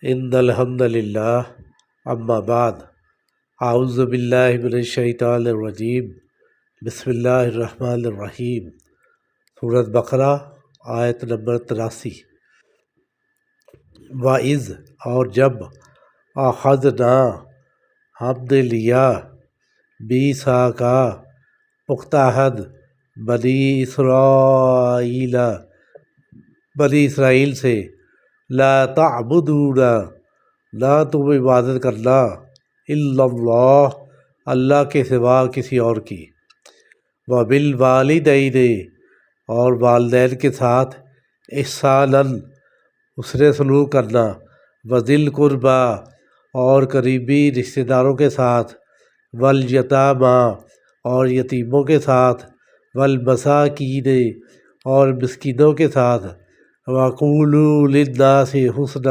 ان الحمد للہ اما بعد اعوذ باللہ من الشیطان الرجیم بسم اللہ الرحمن الرحیم سورۃ بقرہ آیت نمبر 83۔ وَإِذْ اور جب اخذنا ہم نے لیا میثاقا پختہ عہد بنی اسرائیل سے لا تعبدون نہ تم عبادت کرنا الا اللہ اللہ کے سوا کسی اور کی، وبالوالدین اور والدین کے ساتھ احسانا حسن سلوک کرنا، وذی القربی اور قریبی رشتہ داروں کے ساتھ، والیتامی اور یتیموں کے ساتھ، والمساکین اور مسکینوں کے ساتھ، وقولوا للناس حسنا